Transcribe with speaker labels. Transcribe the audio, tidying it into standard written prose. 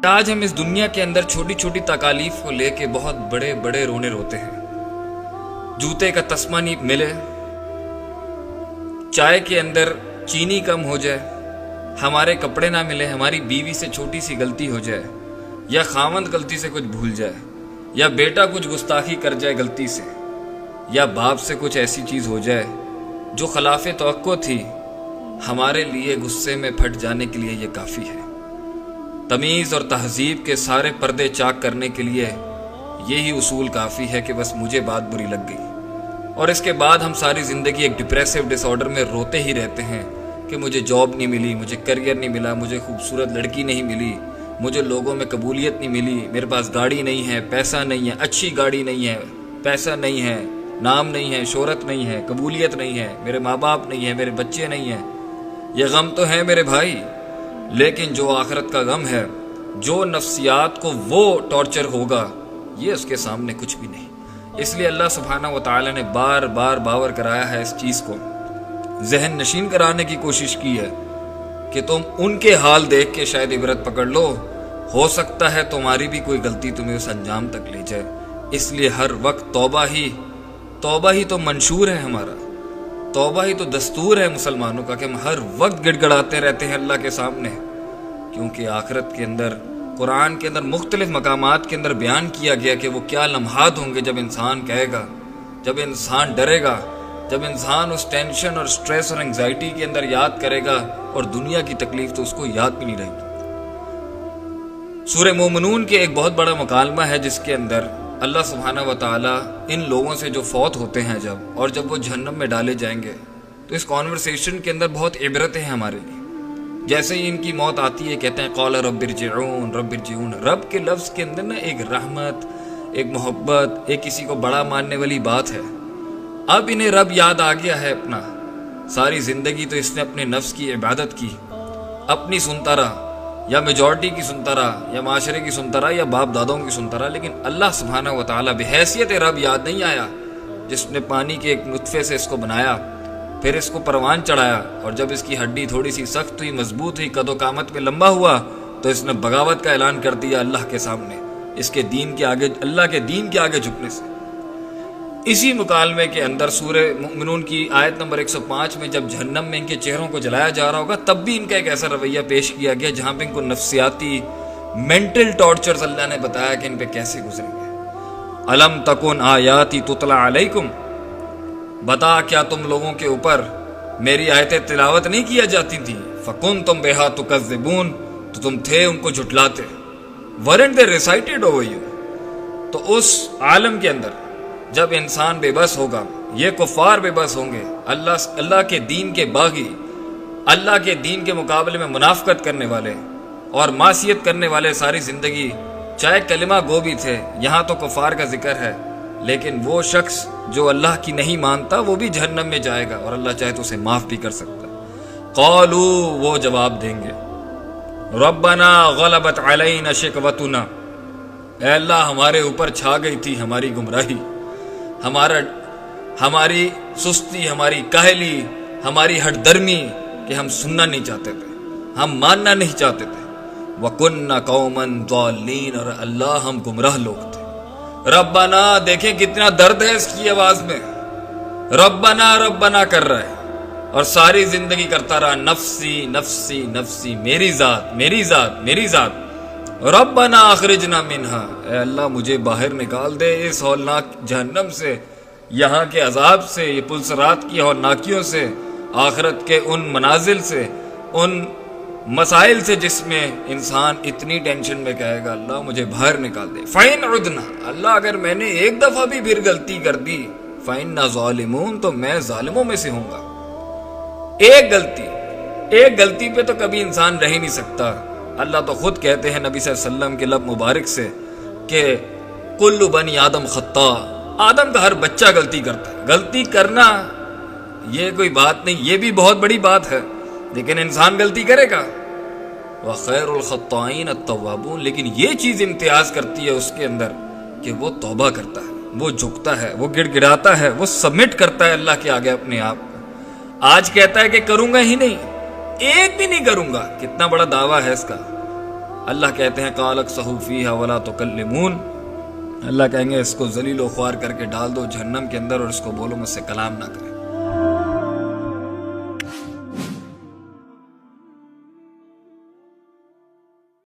Speaker 1: آج ہم اس دنیا کے اندر چھوٹی چھوٹی تکالیف کو لے کے بہت بڑے بڑے رونے روتے ہیں۔ جوتے کا تسمہ نہیں ملے، چائے کے اندر چینی کم ہو جائے، ہمارے کپڑے نہ ملے، ہماری بیوی سے چھوٹی سی غلطی ہو جائے، یا خاوند غلطی سے کچھ بھول جائے، یا بیٹا کچھ گستاخی کر جائے غلطی سے، یا باپ سے کچھ ایسی چیز ہو جائے جو خلاف توقع تھی، ہمارے لیے غصے میں پھٹ جانے کے لیے یہ کافی ہے۔ تمیز اور تہذیب کے سارے پردے چاک کرنے کے لیے یہی اصول کافی ہے کہ بس مجھے بات بری لگ گئی، اور اس کے بعد ہم ساری زندگی ایک ڈپریسو ڈس آرڈر میں روتے ہی رہتے ہیں کہ مجھے جاب نہیں ملی، مجھے کریئر نہیں ملا، مجھے خوبصورت لڑکی نہیں ملی، مجھے لوگوں میں قبولیت نہیں ملی، میرے پاس گاڑی نہیں ہے، پیسہ نہیں ہے، اچھی گاڑی نہیں ہے، پیسہ نہیں ہے، نام نہیں ہے، شہرت نہیں ہے، قبولیت نہیں ہے، میرے ماں باپ نہیں ہے، میرے بچے نہیں ہیں۔ یہ غم تو ہے میرے بھائی، لیکن جو آخرت کا غم ہے، جو نفسیات کو وہ ٹارچر ہوگا، یہ اس کے سامنے کچھ بھی نہیں۔ اس لیے اللہ سبحانہ و تعالی نے بار بار باور کرایا ہے، اس چیز کو ذہن نشین کرانے کی کوشش کی ہے کہ تم ان کے حال دیکھ کے شاید عبرت پکڑ لو، ہو سکتا ہے تمہاری بھی کوئی غلطی تمہیں اس انجام تک لے جائے۔ اس لیے ہر وقت توبہ ہی تو منشور ہے، ہمارا توبہ ہی تو دستور ہے مسلمانوں کا، کہ ہم ہر وقت گڑ گڑاتے رہتے ہیں اللہ کے سامنے، کیونکہ آخرت کے اندر، قرآن کے اندر مختلف مقامات کے اندر بیان کیا گیا کہ وہ کیا لمحات ہوں گے جب انسان کہے گا، جب انسان ڈرے گا، جب انسان اس ٹینشن اور سٹریس اور انگزائٹی کے اندر یاد کرے گا، اور دنیا کی تکلیف تو اس کو یاد بھی نہیں رہے گی۔ سورہ مومنون کے ایک بہت بڑا مکالمہ ہے جس کے اندر اللہ سبحانہ و تعالی ان لوگوں سے جو فوت ہوتے ہیں اور جب وہ جہنم میں ڈالے جائیں گے، تو اس کانورسیشن کے اندر بہت عبرتیں ہیں ہمارے لیے۔ جیسے ہی ان کی موت آتی ہے، کہتے ہیں قال رب ارجعون رب ارجعون۔ رب کے لفظ کے اندر نا ایک رحمت، ایک محبت، ایک کسی کو بڑا ماننے والی بات ہے۔ اب انہیں رب یاد آ گیا ہے اپنا، ساری زندگی تو اس نے اپنے نفس کی عبادت کی، اپنی سنتا رہا، یا میجورٹی کی سنتا رہا، یا معاشرے کی سنتا رہا، یا باپ دادوں کی سنتا رہا، لیکن اللہ سبحانہ و تعالیٰ بحیثیت رب یاد نہیں آیا، جس نے پانی کے ایک نطفے سے اس کو بنایا، پھر اس کو پروان چڑھایا، اور جب اس کی ہڈی تھوڑی سی سخت ہوئی، مضبوط ہوئی، قد و قامت میں لمبا ہوا، تو اس نے بغاوت کا اعلان کر دیا اللہ کے سامنے، اس کے دین کے آگے، اللہ کے دین کے آگے جھکنے سے۔ اسی مکالمے کے اندر سورہ مومنون کی آیت نمبر 105 میں جب جہنم میں ان کے چہروں کو جلایا جا رہا ہوگا، تب بھی ان کا ایک ایسا رویہ پیش کیا گیا جہاں پہ ان کو نفسیاتی مینٹل ٹارچرز اللہ نے بتایا کہ ان پہ کیسے گزریں گے۔ الم تکن آیاتی تتلی علیکم، بتا کیا تم لوگوں کے اوپر میری آیتیں تلاوت نہیں کیا جاتی تھی، فکنتم بہا تکذبون، تو تم تھے ان کو جھٹلاتے، weren't they recited over you۔ تو اس عالم کے اندر جب انسان بے بس ہوگا، یہ کفار بے بس ہوں گے، اللہ کے دین کے باغی، اللہ کے دین کے مقابلے میں منافقت کرنے والے اور معصیت کرنے والے ساری زندگی، چاہے کلمہ گو بھی تھے، یہاں تو کفار کا ذکر ہے، لیکن وہ شخص جو اللہ کی نہیں مانتا وہ بھی جہنم میں جائے گا، اور اللہ چاہے تو اسے معاف بھی کر سکتا۔ قالو، وہ جواب دیں گے، ربنا غلبت علینا شقوتنا، اے اللہ ہمارے اوپر چھا گئی تھی ہماری گمراہی، ہماری سستی، ہماری کاہلی، ہماری ہٹ درمی، کہ ہم سننا نہیں چاہتے تھے، ہم ماننا نہیں چاہتے تھے، وَكُنَّا قَوْمًا ضَالِّينَ، اور اللہ ہم گمراہ لوگ تھے۔ ربنا، دیکھیں کتنا درد ہے اس کی آواز میں، ربنا ربنا کر رہا ہے، اور ساری زندگی کرتا رہا نفسی نفسی نفسی، میری ذات میری ذات میری ذات۔ ربنا اخرجنا منہا، اے اللہ مجھے باہر نکال دے اس ہولناک جہنم سے، یہاں کے عذاب سے، یہ پلسرات کی ہولناکیوں سے، آخرت کے ان منازل سے، ان مسائل سے جس میں انسان اتنی ٹینشن میں کہے گا اللہ مجھے باہر نکال دے۔ فَإِنْ عُدْنَا، اللہ اگر میں نے ایک دفعہ بھی پھر غلطی کر دی، فَإِنَّا ظَالِمُونَ، تو میں ظالموں میں سے ہوں گا۔ ایک غلطی پہ تو کبھی انسان رہ ہی نہیں سکتا۔ اللہ تو خود کہتے ہیں نبی صلی اللہ علیہ وسلم کے لب مبارک سے کہ کل بنی آدم خطا، آدم کا ہر بچہ غلطی کرتا ہے۔ غلطی کرنا یہ کوئی بات نہیں، یہ بھی بہت بڑی بات ہے، لیکن انسان غلطی کرے گا۔ وخیر الخطائین التوابون، لیکن یہ چیز امتیاز کرتی ہے اس کے اندر کہ وہ توبہ کرتا ہے، وہ جھکتا ہے، وہ گڑ گڑاتا ہے، وہ سبمٹ کرتا ہے اللہ کے آگے اپنے آپ کو۔ آج کہتا ہے کہ کروں گا ہی نہیں، ایک بھی نہیں کروں گا، کتنا بڑا دعویٰ ہے اس کا۔ اللہ کہتے ہیں قالک صحوفیہ ولا تکلمون، اللہ کہیں گے اس کو ذلیل و خوار کر کے ڈال دو جہنم کے اندر اور اس کو بولو مجھ سے کلام نہ کرے۔